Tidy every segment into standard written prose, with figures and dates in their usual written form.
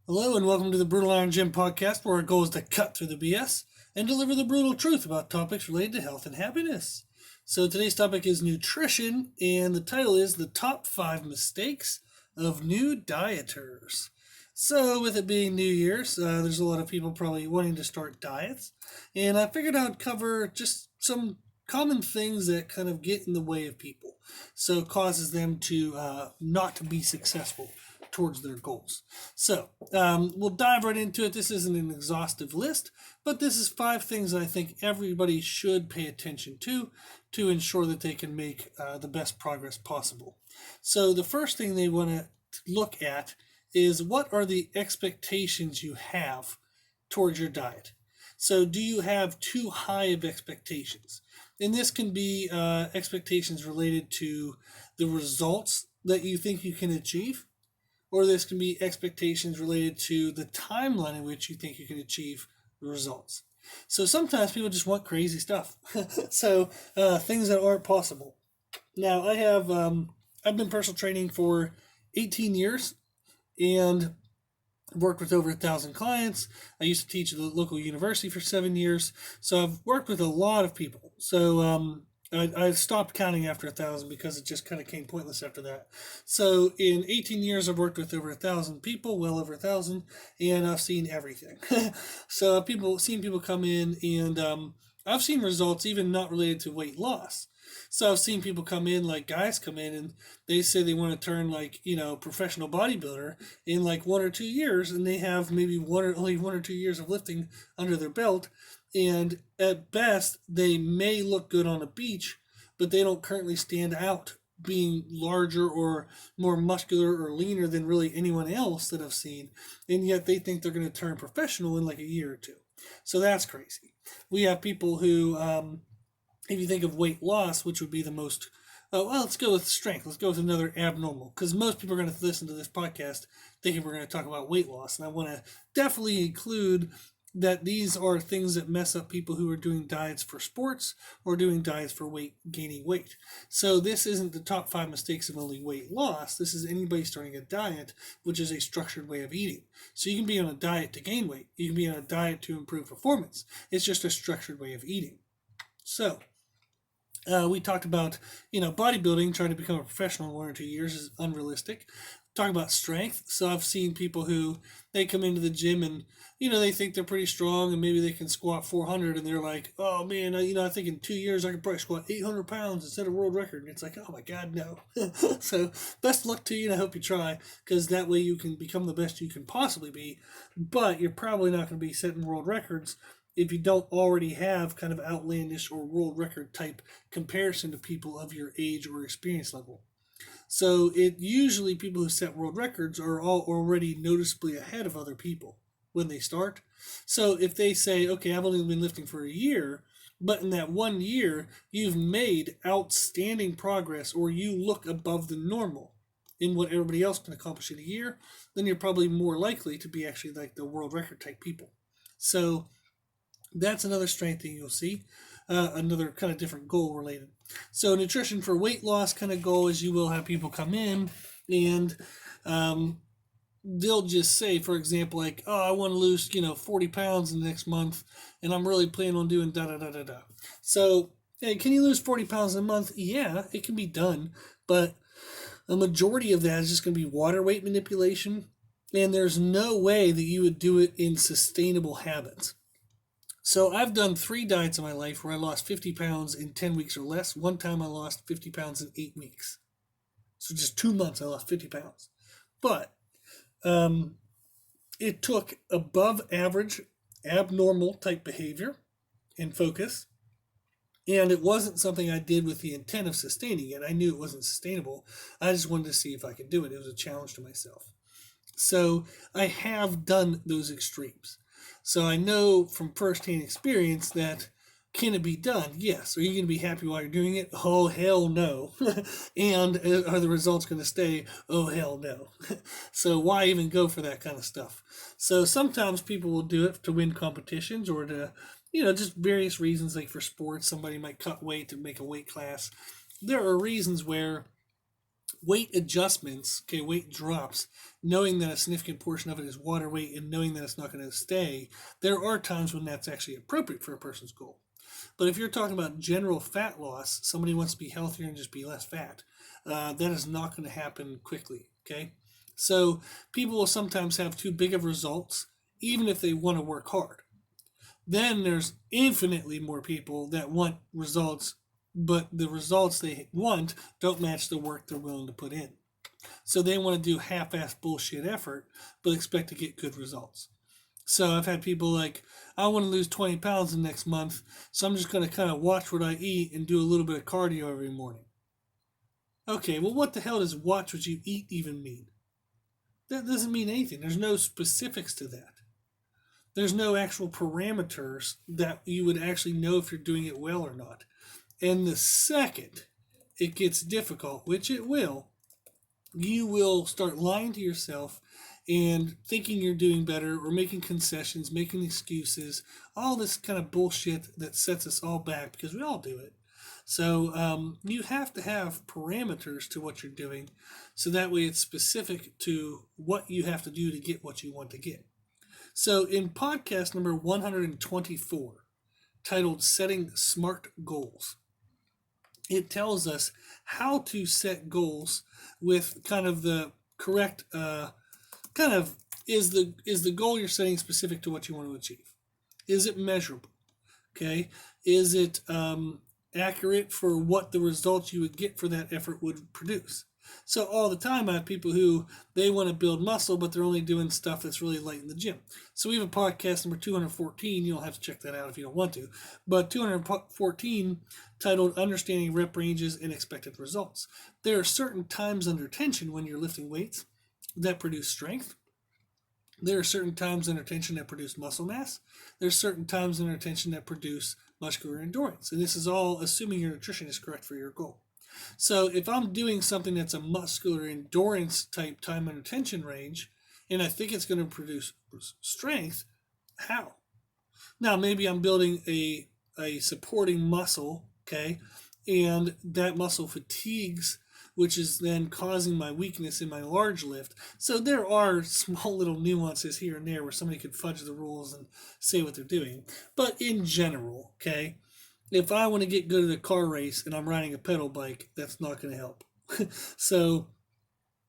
Hello and welcome to the Brutal Iron Gym podcast, where our goal is to cut through the BS and deliver the brutal truth about topics related to health and happiness. So today's topic is nutrition, and the title is The Top 5 Mistakes of New Dieters. So with it being New Year's, there's a lot of people probably wanting to start diets, and I figured I'd cover just some common things that kind of get in the way of people, so it causes them to not to be successful towards their goals. So we'll dive right into it. This isn't an exhaustive list, but this is 5 things that I think everybody should pay attention to ensure that they can make the best progress possible. So the first thing they want to look at is, what are the expectations you have towards your diet? So do you have too high of expectations? And this can be expectations related to the results that you think you can achieve, or this can be expectations related to the timeline in which you think you can achieve the results. So sometimes people just want crazy stuff. So things that aren't possible. Now I've been personal training for 18 years and worked with over 1,000 clients. I used to teach at the local university for 7 years, so I've worked with a lot of people. So I stopped counting after 1,000 because it just kind of came pointless after that. So in 18 years, I've worked with over 1,000 people, well over 1,000, and I've seen everything. So seen people come in, and I've seen results even not related to weight loss. So I've seen people come in, like guys come in, and they say they want to turn professional bodybuilder in like 1 or 2 years, and they have maybe only 1 or 2 years of lifting under their belt. And at best, they may look good on a beach, but they don't currently stand out being larger or more muscular or leaner than really anyone else that I've seen. And yet they think they're going to turn professional in like a year or two. So that's crazy. We have people who, if you think of weight loss, which would be the most, let's go with strength. Let's go with another abnormal, because most people are going to listen to this podcast thinking we're going to talk about weight loss. And I want to definitely include that these are things that mess up people who are doing diets for sports or doing diets for gaining weight. So this isn't the top 5 mistakes of only weight loss. This is anybody starting a diet, which is a structured way of eating. So you can be on a diet to gain weight. You can be on a diet to improve performance. It's just a structured way of eating. So we talked about, bodybuilding, trying to become a professional in 1 or 2 years is unrealistic. Talk about strength. So I've seen people who, they come into the gym and, they think they're pretty strong and maybe they can squat 400, and they're like, oh man, I think in 2 years I could probably squat 800 pounds instead of world record. And it's like, oh my God, no. So best luck to you, and I hope you try, because that way you can become the best you can possibly be. But you're probably not going to be setting world records if you don't already have kind of outlandish or world record type comparison to people of your age or experience level. So it usually, people who set world records are all already noticeably ahead of other people when they start. So if they say, okay, I've only been lifting for a year, but in that 1 year you've made outstanding progress, or you look above the normal in what everybody else can accomplish in a year, then you're probably more likely to be actually like the world record type people. So that's another strength thing you'll see. Another kind of different goal related. So nutrition for weight loss kind of goal is, you will have people come in and they'll just say, for example, like, oh, I want to lose 40 pounds in the next month, and I'm really planning on doing da da da da da. So hey, can you lose 40 pounds in a month? Yeah, it can be done, but a majority of that is just going to be water weight manipulation, and there's no way that you would do it in sustainable habits. So I've done 3 diets in my life where I lost 50 pounds in 10 weeks or less. One time I lost 50 pounds in 8 weeks. So just 2 months I lost 50 pounds. But it took above average, abnormal type behavior and focus. And it wasn't something I did with the intent of sustaining it. I knew it wasn't sustainable. I just wanted to see if I could do it. It was a challenge to myself. So I have done those extremes. So I know from firsthand experience that, can it be done? Yes. Are you going to be happy while you're doing it? Oh, hell no. And are the results going to stay? Oh, hell no. So why even go for that kind of stuff? So sometimes people will do it to win competitions, or to, just various reasons, like for sports, somebody might cut weight to make a weight class. There are reasons where weight adjustments, okay, weight drops, knowing that a significant portion of it is water weight and knowing that it's not going to stay, there are times when that's actually appropriate for a person's goal. But if you're talking about general fat loss, somebody wants to be healthier and just be less fat, that is not going to happen quickly, okay? So people will sometimes have too big of results, even if they want to work hard. Then there's infinitely more people that want results, but the results they want don't match the work they're willing to put in. So they want to do half-ass bullshit effort, but expect to get good results. So I've had people like, I want to lose 20 pounds in the next month, so I'm just going to kind of watch what I eat and do a little bit of cardio every morning. Okay, well, what the hell does watch what you eat even mean? That doesn't mean anything. There's no specifics to that. There's no actual parameters that you would actually know if you're doing it well or not. And the second it gets difficult, which it will, you will start lying to yourself and thinking you're doing better or making concessions, making excuses, all this kind of bullshit that sets us all back because we all do it. So you have to have parameters to what you're doing so that way it's specific to what you have to do to get what you want to get. So in podcast number 124, titled Setting Smart Goals, it tells us how to set goals with kind of the correct is the goal you're setting specific to what you want to achieve? Is it measurable? Okay. Is it accurate for what the results you would get for that effort would produce? So all the time I have people who they want to build muscle, but they're only doing stuff that's really light in the gym. So we have a podcast number 214. You'll have to check that out if you don't want to. But 214 titled Understanding Rep Ranges and Expected Results. There are certain times under tension when you're lifting weights that produce strength. There are certain times under tension that produce muscle mass. There's certain times under tension that produce muscular endurance. And this is all assuming your nutrition is correct for your goal. So if I'm doing something that's a muscular endurance type time under tension range, and I think it's going to produce strength, how? Now, maybe I'm building a supporting muscle, okay, and that muscle fatigues, which is then causing my weakness in my large lift. So there are small little nuances here and there where somebody could fudge the rules and say what they're doing. But in general, okay, if I want to get good at a car race and I'm riding a pedal bike, that's not going to help. So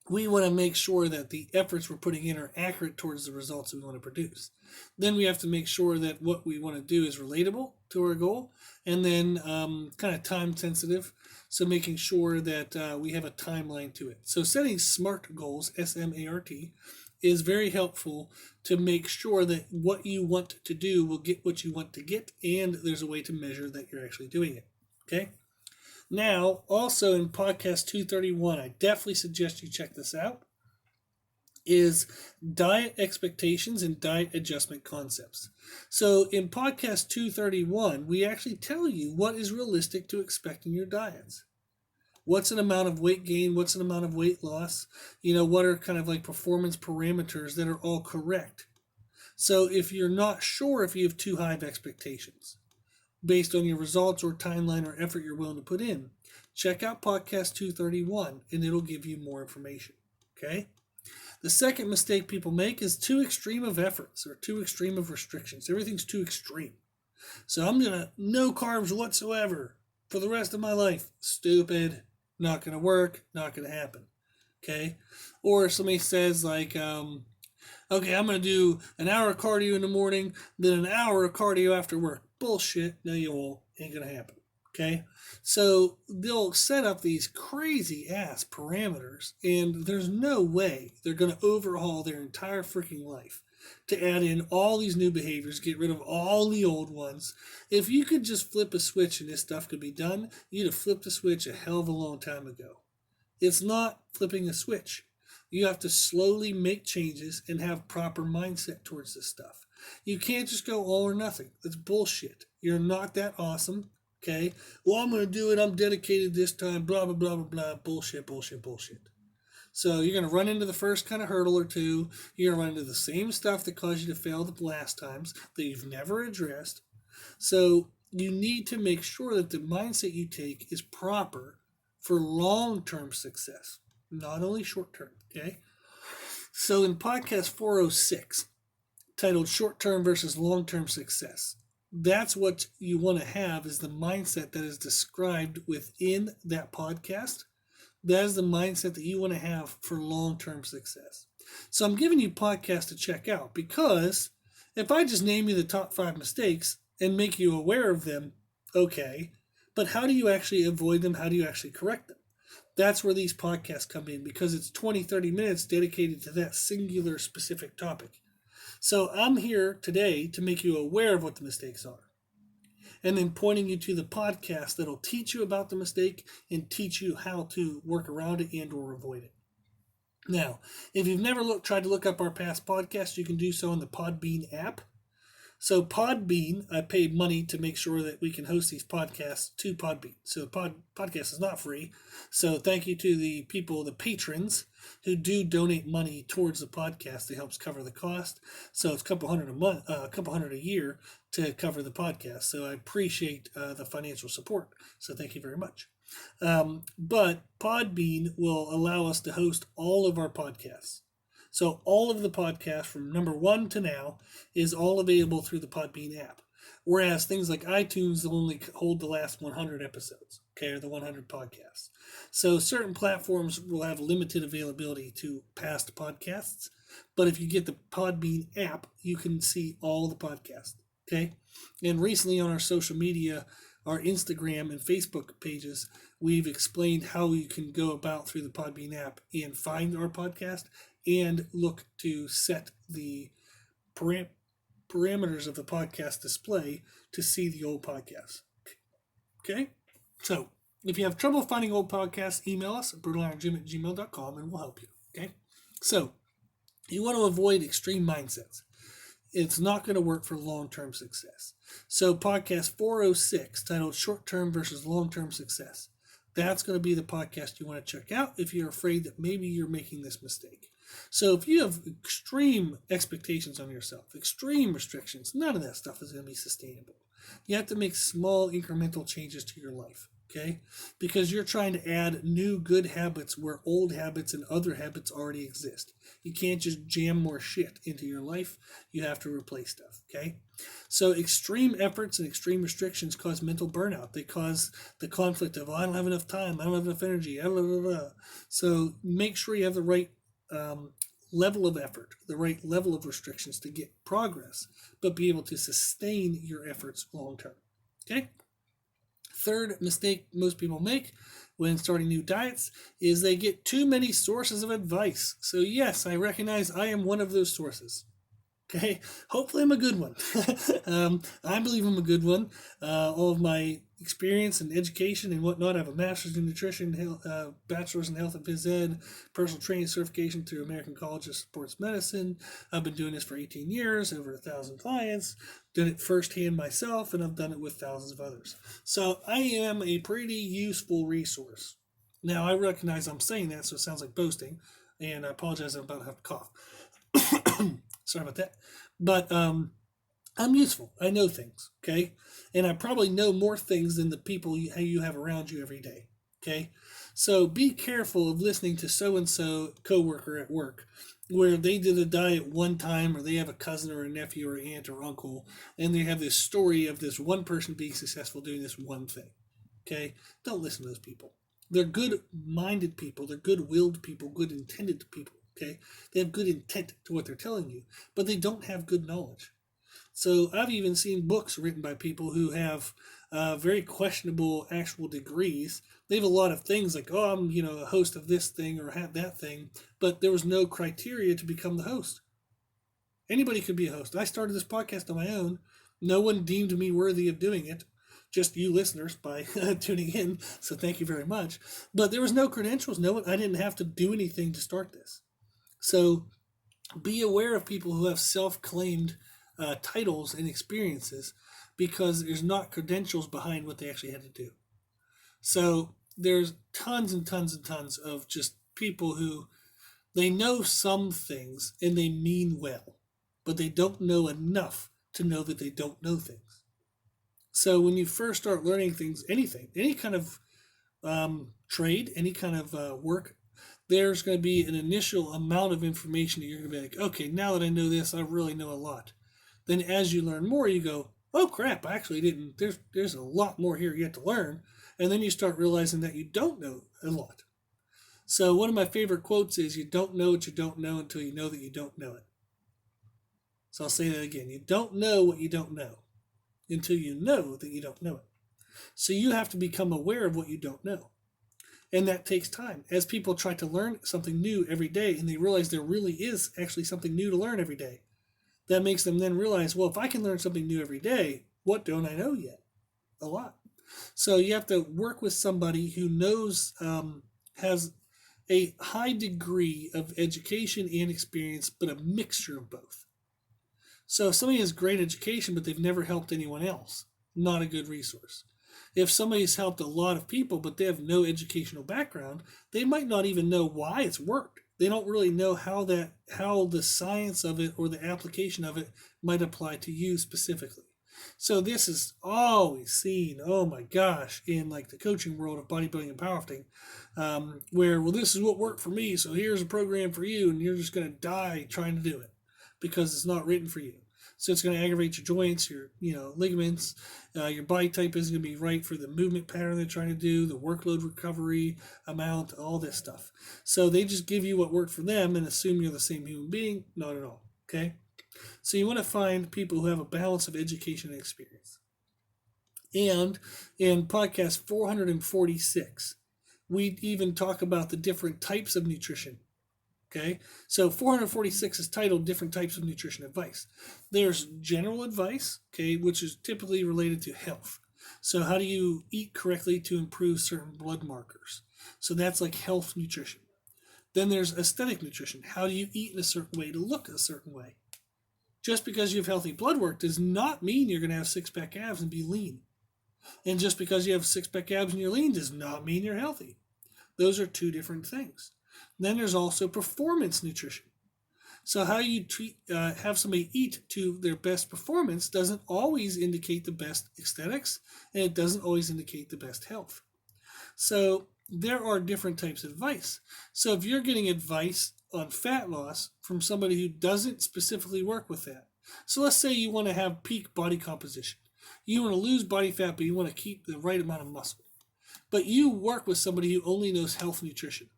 we want to make sure that the efforts we're putting in are accurate towards the results we want to produce. Then we have to make sure that what we want to do is relatable to our goal, and then kind of time sensitive. So making sure that we have a timeline to it. So setting SMART goals, S-M-A-R-T, is very helpful to make sure that what you want to do will get what you want to get, and there's a way to measure that you're actually doing it. Okay? Now, also in podcast 231, I definitely suggest you check this out, is diet expectations and diet adjustment concepts. So in podcast 231, we actually tell you what is realistic to expect in your diets. What's an amount of weight gain? What's an amount of weight loss? What are kind of like performance parameters that are all correct? So if you're not sure if you have too high of expectations based on your results or timeline or effort you're willing to put in, check out podcast 231 and it'll give you more information. Okay? The second mistake people make is too extreme of efforts or too extreme of restrictions. Everything's too extreme. So I'm going to no carbs whatsoever for the rest of my life. Stupid. Not going to work. Not going to happen. Okay? Or somebody says like, okay, I'm going to do an hour of cardio in the morning, then an hour of cardio after work. Bullshit. No, you won't. Ain't going to happen. Okay? So they'll set up these crazy ass parameters, and there's no way they're going to overhaul their entire freaking life to add in all these new behaviors, get rid of all the old ones. If you could just flip a switch and this stuff could be done, you'd have flipped a switch a hell of a long time ago. It's not flipping a switch. You have to slowly make changes and have proper mindset towards this stuff. You can't just go all or nothing. That's bullshit. You're not that awesome. Okay? Well, I'm going to do it. I'm dedicated this time. Blah, blah, blah, blah, blah. Bullshit, bullshit, bullshit. So you're going to run into the first kind of hurdle or two. You're going to run into the same stuff that caused you to fail the last times that you've never addressed. So you need to make sure that the mindset you take is proper for long-term success. not only short term. Okay. So in podcast 406, titled Short Term versus Long Term Success, that's what you want to have is the mindset that is described within that podcast. That is the mindset that you want to have for long term success. So I'm giving you podcasts to check out because if I just name you the top 5 mistakes and make you aware of them, okay, but how do you actually avoid them? How do you actually correct them? That's where these podcasts come in because it's 20, 30 minutes dedicated to that singular specific topic. So I'm here today to make you aware of what the mistakes are and then pointing you to the podcast that'll teach you about the mistake and teach you how to work around it and or avoid it. Now, if you've never tried to look up our past podcasts, you can do so on the Podbean app. So Podbean, I paid money to make sure that we can host these podcasts to Podbean. So the podcast is not free. So thank you to the people, the patrons, who do donate money towards the podcast. It helps cover the cost. So it's a couple hundred a month, a couple hundred a year to cover the podcast. So I appreciate the financial support. So thank you very much. But Podbean will allow us to host all of our podcasts. So all of the podcasts from number 1 to now is all available through the Podbean app. Whereas things like iTunes will only hold the last 100 episodes, okay, or the 100 podcasts. So certain platforms will have limited availability to past podcasts. But if you get the Podbean app, you can see all the podcasts, okay? And recently on our social media, our Instagram and Facebook pages, we've explained how you can go about through the Podbean app and find our podcast and look to set the parameters of the podcast display to see the old podcasts. Okay? So, if you have trouble finding old podcasts, email us at brutaliron@gmail.com and we'll help you. Okay? So, you want to avoid extreme mindsets. It's not going to work for long-term success. So, podcast 406, titled Short Term versus Long-Term Success. That's going to be the podcast you want to check out if you're afraid that maybe you're making this mistake. So if you have extreme expectations on yourself, extreme restrictions, none of that stuff is going to be sustainable. You have to make small incremental changes to your life, okay? Because you're trying to add new good habits where old habits and other habits already exist. You can't just jam more shit into your life. You have to replace stuff, okay? So extreme efforts and extreme restrictions cause mental burnout. They cause the conflict of, oh, I don't have enough time, I don't have enough energy, blah, blah, blah. So make sure you have the right level of effort, the right level of restrictions to get progress, but be able to sustain your efforts long term. Okay? Third mistake most people make when starting new diets is they get too many sources of advice. So, yes, I recognize I am one of those sources. Okay, hopefully I'm a good one. I believe I'm a good one. All of my experience and education and whatnot. I have a master's in nutrition, bachelor's in health and phys ed, personal training certification through American College of Sports Medicine. I've been doing this for 18 years, over 1,000 clients, done it firsthand myself, and I've done it with thousands of others. So I am a pretty useful resource. Now, I recognize I'm saying that, so it sounds like boasting, and I apologize, I'm about to have to cough. Sorry about that. But I'm useful. I know things, okay? And I probably know more things than the people you have around you every day, okay? So be careful of listening to so-and-so coworker at work where they did a diet one time or they have a cousin or a nephew or aunt or uncle and they have this story of this one person being successful doing this one thing, okay? Don't listen to those people. They're good-minded people. They're good-willed people, good-intended people. Okay, they have good intent to what they're telling you, but they don't have good knowledge. So I've even seen books written by people who have very questionable actual degrees. They have a lot of things like, oh, I'm a host of this thing or have that thing, but there was no criteria to become the host. Anybody could be a host. I started this podcast on my own. No one deemed me worthy of doing it. Just you listeners by tuning in. So thank you very much. But there was no credentials. I didn't have to do anything to start this. So be aware of people who have self-claimed titles and experiences because there's not credentials behind what they actually had to do. So there's tons and tons and tons of just people who they know some things and they mean well, but they don't know enough to know that they don't know things. So when you first start learning things, anything, any kind of trade, any kind of work, there's going to be an initial amount of information that you're going to be like, okay, now that I know this, I really know a lot. Then as you learn more, you go, oh crap, I actually didn't. There's a lot more here yet to learn. And then you start realizing that you don't know a lot. So one of my favorite quotes is, you don't know what you don't know until you know that you don't know it. So I'll say that again. You don't know what you don't know until you know that you don't know it. So you have to become aware of what you don't know. And that takes time. As people try to learn something new every day and they realize there really is actually something new to learn every day, that makes them then realize, well, if I can learn something new every day, what don't I know yet? A lot. So you have to work with somebody who knows, has a high degree of education and experience, but a mixture of both. So if somebody has great education, but they've never helped anyone else, not a good resource. If somebody's helped a lot of people, but they have no educational background, they might not even know why it's worked. They don't really know how the science of it or the application of it might apply to you specifically. So this is always seen, oh my gosh, in like the coaching world of bodybuilding and powerlifting, where, well, this is what worked for me, so here's a program for you, and you're just going to die trying to do it because it's not written for you. So it's going to aggravate your joints, your ligaments. Your body type isn't going to be right for the movement pattern they're trying to do, the workload recovery amount, all this stuff. So they just give you what worked for them and assume you're the same human being. Not at all. Okay. So you want to find people who have a balance of education and experience. And in podcast 446, we even talk about the different types of nutrition. Okay, so 446 is titled Different Types of Nutrition Advice. There's general advice, okay, which is typically related to health. So how do you eat correctly to improve certain blood markers? So that's like health nutrition. Then there's aesthetic nutrition. How do you eat in a certain way to look a certain way? Just because you have healthy blood work does not mean you're going to have six-pack abs and be lean. And just because you have six-pack abs and you're lean does not mean you're healthy. Those are two different things. Then there's also performance nutrition. So how you have somebody eat to their best performance doesn't always indicate the best aesthetics, and it doesn't always indicate the best health. So there are different types of advice. So if you're getting advice on fat loss from somebody who doesn't specifically work with that, so let's say you want to have peak body composition. You want to lose body fat, but you want to keep the right amount of muscle. But you work with somebody who only knows health nutrition.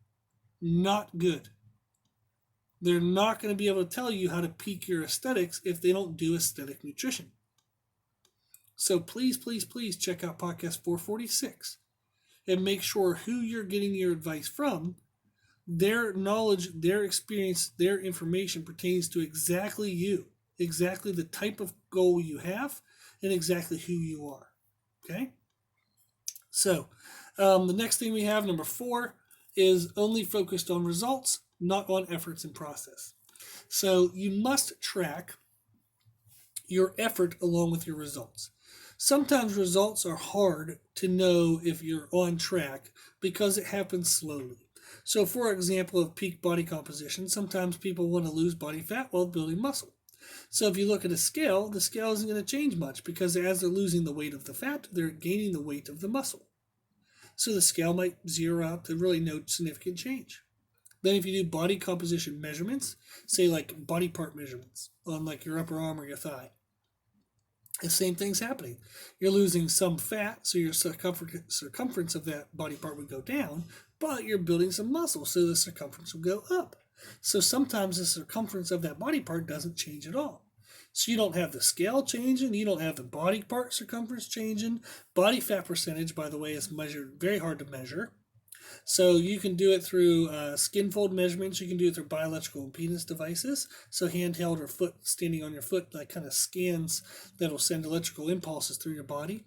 Not good. They're not going to be able to tell you how to peak your aesthetics if they don't do aesthetic nutrition. So please, please, please check out podcast 446 and make sure who you're getting your advice from, their knowledge, their experience, their information pertains to exactly you, exactly the type of goal you have, and exactly who you are. Okay? So the next thing we have, number 4, is only focused on results, not on efforts and process. So you must track your effort along with your results. Sometimes results are hard to know if you're on track because it happens slowly. So for example, of peak body composition, sometimes people want to lose body fat while building muscle. So if you look at a scale, the scale isn't going to change much because as they're losing the weight of the fat, they're gaining the weight of the muscle. So the scale might zero out to really no significant change. Then if you do body composition measurements, say like body part measurements on like your upper arm or your thigh, the same thing's happening. You're losing some fat, so your circumference of that body part would go down, but you're building some muscle, so the circumference will go up. So sometimes the circumference of that body part doesn't change at all. So you don't have the scale changing, you don't have the body part circumference changing. Body fat percentage, by the way, is measured very hard to measure. So you can do it through skin fold measurements. You can do it through bioelectrical impedance devices. So handheld or foot standing on your foot, like kind of scans that'll send electrical impulses through your body.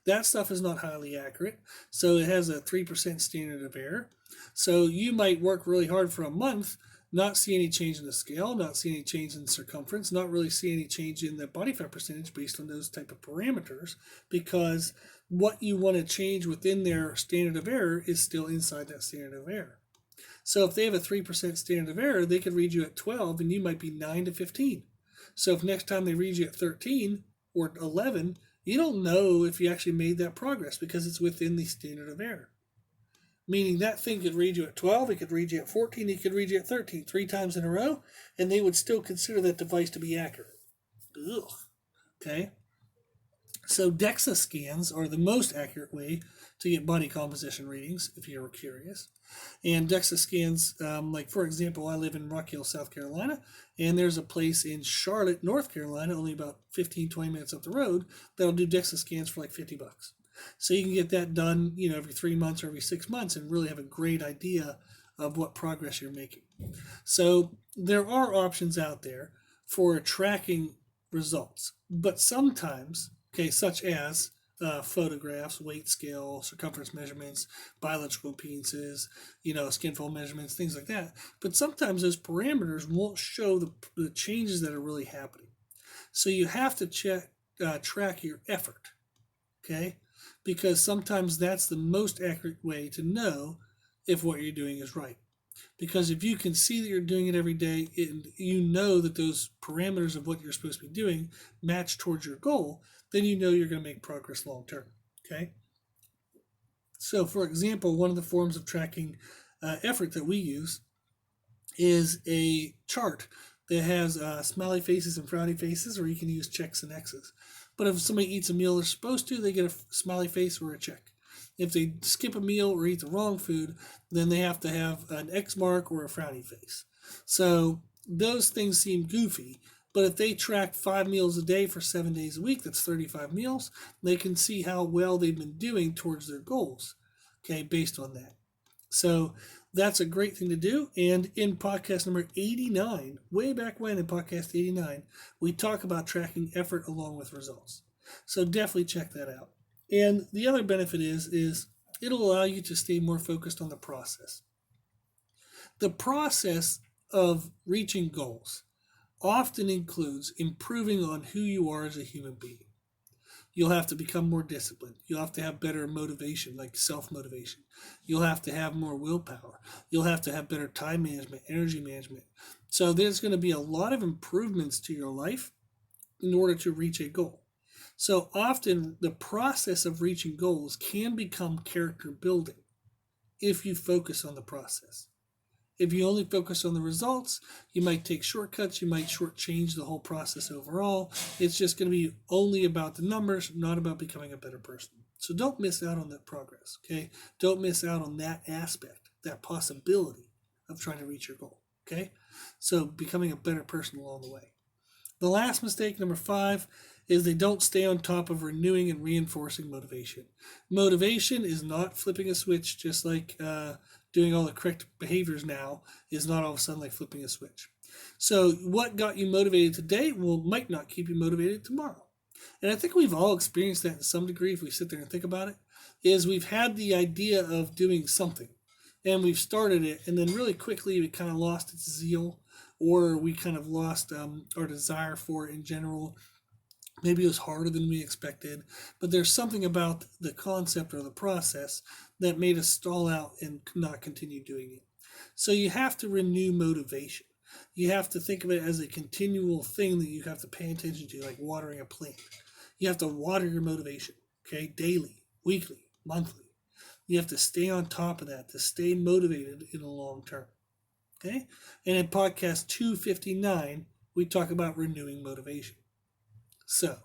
That stuff is not highly accurate. So it has a 3% standard of error. So you might work really hard for a month, not see any change in the scale, not see any change in circumference, not really see any change in the body fat percentage based on those type of parameters, because what you want to change within their standard of error is still inside that standard of error. So if they have a 3% standard of error, they could read you at 12 and you might be 9 to 15. So if next time they read you at 13 or 11, you don't know if you actually made that progress because it's within the standard of error. meaning that thing could read you at 12, it could read you at 14, it could read you at 13, 3 times in a row, and they would still consider that device to be accurate. Ugh. Okay? So DEXA scans are the most accurate way to get body composition readings, if you're curious. And DEXA scans, like for example, I live in Rock Hill, South Carolina, and there's a place in Charlotte, North Carolina, only about 15, 20 minutes up the road, that'll do DEXA scans for like $50. So you can get that done, every 3 months or every 6 months and really have a great idea of what progress you're making. So there are options out there for tracking results, but sometimes, such as photographs, weight scale, circumference measurements, biological impedances, skin fold measurements, things like that. But sometimes those parameters won't show the changes that are really happening. So you have to track your effort, okay? Because sometimes that's the most accurate way to know if what you're doing is right. Because if you can see that you're doing it every day, and you know that those parameters of what you're supposed to be doing match towards your goal, then you know you're going to make progress long term. Okay. So, for example, one of the forms of tracking effort that we use is a chart that has smiley faces and frowny faces, or you can use checks and X's. But if somebody eats a meal they're supposed to, they get a smiley face or a check. If they skip a meal or eat the wrong food, then they have to have an X mark or a frowny face. So those things seem goofy, but if they track 5 meals a day for 7 days a week, that's 35 meals, they can see how well they've been doing towards their goals, based on that. So that's a great thing to do. And in podcast number 89, way back when in podcast 89, we talk about tracking effort along with results. So definitely check that out. And the other benefit is it'll allow you to stay more focused on the process. The process of reaching goals often includes improving on who you are as a human being. You'll have to become more disciplined. You'll have to have better motivation, like self-motivation. You'll have to have more willpower. You'll have to have better time management, energy management. So there's going to be a lot of improvements to your life in order to reach a goal. So often the process of reaching goals can become character building if you focus on the process. If you only focus on the results, you might take shortcuts, you might shortchange the whole process overall. It's just going to be only about the numbers, not about becoming a better person. So don't miss out on that progress, okay? Don't miss out on that aspect, that possibility of trying to reach your goal, okay? So becoming a better person along the way. The last mistake, number 5, is they don't stay on top of renewing and reinforcing motivation. Motivation is not flipping a switch, just like doing all the correct behaviors now is not all of a sudden like flipping a switch. So what got you motivated today might not keep you motivated tomorrow. And I think we've all experienced that in some degree if we sit there and think about it, is we've had the idea of doing something and we've started it, and then really quickly it kind of lost its zeal, or we kind of lost our desire for it in general. Maybe it was harder than we expected, but there's something about the concept or the process that made us stall out and not continue doing it. So you have to renew motivation. You have to think of it as a continual thing that you have to pay attention to, like watering a plant. You have to water your motivation, daily, weekly, monthly. You have to stay on top of that to stay motivated in the long term. Okay? And in podcast 259, we talk about renewing motivation. So,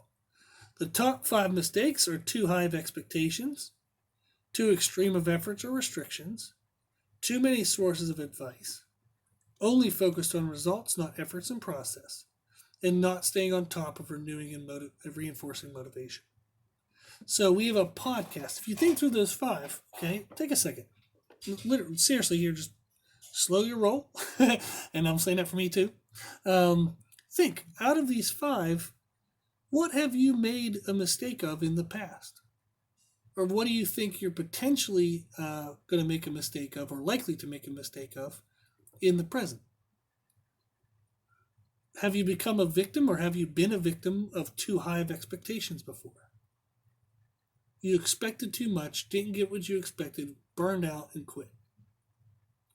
the top 5 mistakes are too high of expectations, too extreme of efforts or restrictions, too many sources of advice, only focused on results, not efforts and process, and not staying on top of renewing and reinforcing motivation. So we have a podcast. If you think through those 5, take a second. Literally, seriously, here, just slow your roll. And I'm saying that for me too. Think, out of these 5, what have you made a mistake of in the past? Or what do you think you're potentially going to make a mistake of, or likely to make a mistake of, in the present? Have you become a victim, or have you been a victim of too high of expectations before? You expected too much, didn't get what you expected, burned out, and quit.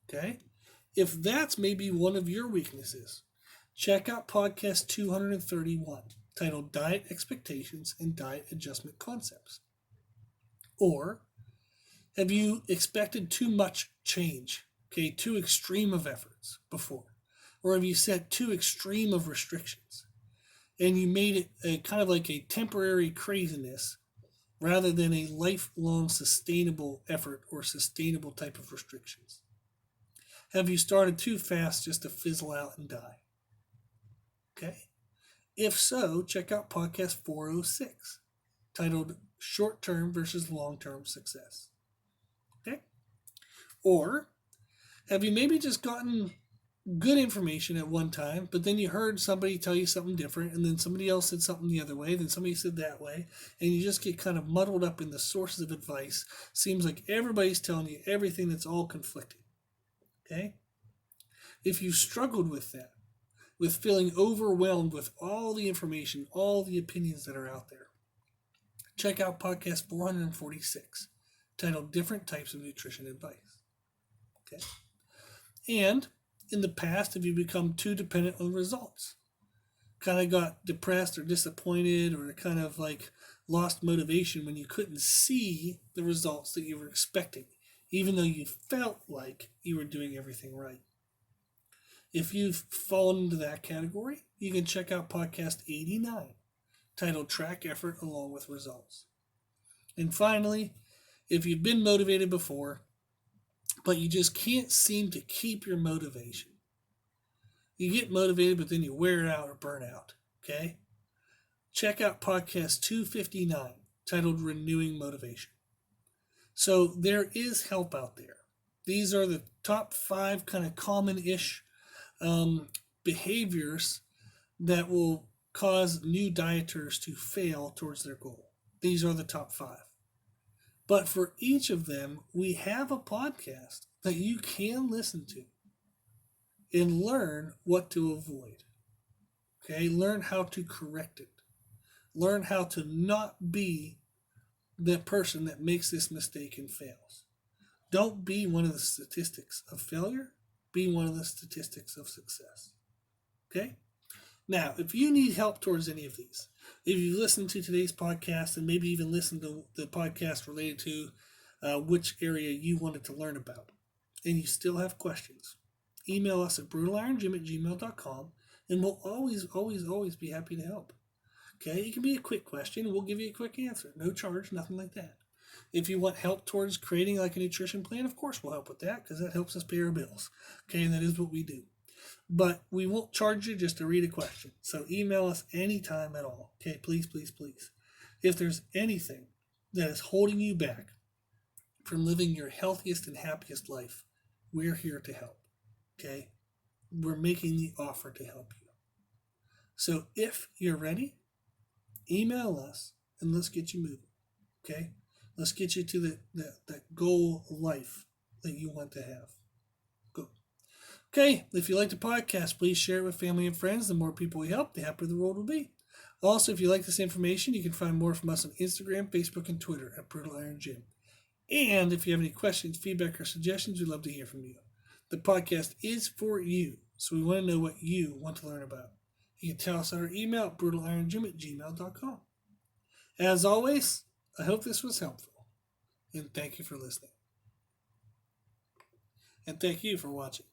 Okay? If that's maybe one of your weaknesses, check out podcast 231, titled Diet Expectations and Diet Adjustment Concepts. Or Have you expected too much change? Okay, too extreme of efforts before? Or have you set too extreme of restrictions? And you made it a kind of like a temporary craziness rather than a lifelong sustainable effort or sustainable type of restrictions? Have you started too fast just to fizzle out and die? Okay. If so, check out podcast 406 titled Short Term versus Long Term Success. Okay. Or have you maybe just gotten good information at one time, but then you heard somebody tell you something different, and then somebody else said something the other way, then somebody said that way, and you just get kind of muddled up in the sources of advice? Seems like everybody's telling you everything that's all conflicting. Okay? If you struggled with that, with feeling overwhelmed with all the information, all the opinions that are out there, check out podcast 446 titled Different Types of Nutrition Advice. Okay? And in the past, have you become too dependent on results? Kind of got depressed or disappointed or kind of like lost motivation when you couldn't see the results that you were expecting, even though you felt like you were doing everything right. If you've fallen into that category, you can check out podcast 89, titled Track Effort Along with Results. And finally, if you've been motivated before, but you just can't seem to keep your motivation, you get motivated, but then you wear it out or burn out, okay? Check out podcast 259, titled Renewing Motivation. So there is help out there. These are the top 5 kind of common-ish behaviors that will cause new dieters to fail towards their goal. These are the top 5. But for each of them, we have a podcast that you can listen to and learn what to avoid. Okay, learn how to correct it. Learn how to not be the person that makes this mistake and fails. Don't be one of the statistics of failure. Be one of the statistics of success. Okay? Now, if you need help towards any of these, if you listen to today's podcast and maybe even listen to the podcast related to which area you wanted to learn about, and you still have questions, email us at brutalirongym@gmail.com, and we'll always be happy to help. Okay? It can be a quick question, and we'll give you a quick answer. No charge, nothing like that. If you want help towards creating like a nutrition plan, of course we'll help with that because that helps us pay our bills. Okay, and that is what we do. But we won't charge you just to read a question. So email us anytime at all. Okay, please. If there's anything that is holding you back from living your healthiest and happiest life, we're here to help. Okay? We're making the offer to help you. So if you're ready, email us and let's get you moving. Okay? Let's get you to that goal life that you want to have. Good. Okay, if you like the podcast, please share it with family and friends. The more people we help, the happier the world will be. Also, if you like this information, you can find more from us on Instagram, Facebook, and Twitter at Brutal Iron Gym. And if you have any questions, feedback, or suggestions, we'd love to hear from you. The podcast is for you, so we want to know what you want to learn about. You can tell us at our email at brutalirongym@gmail.com. As always, I hope this was helpful, and thank you for listening. And thank you for watching.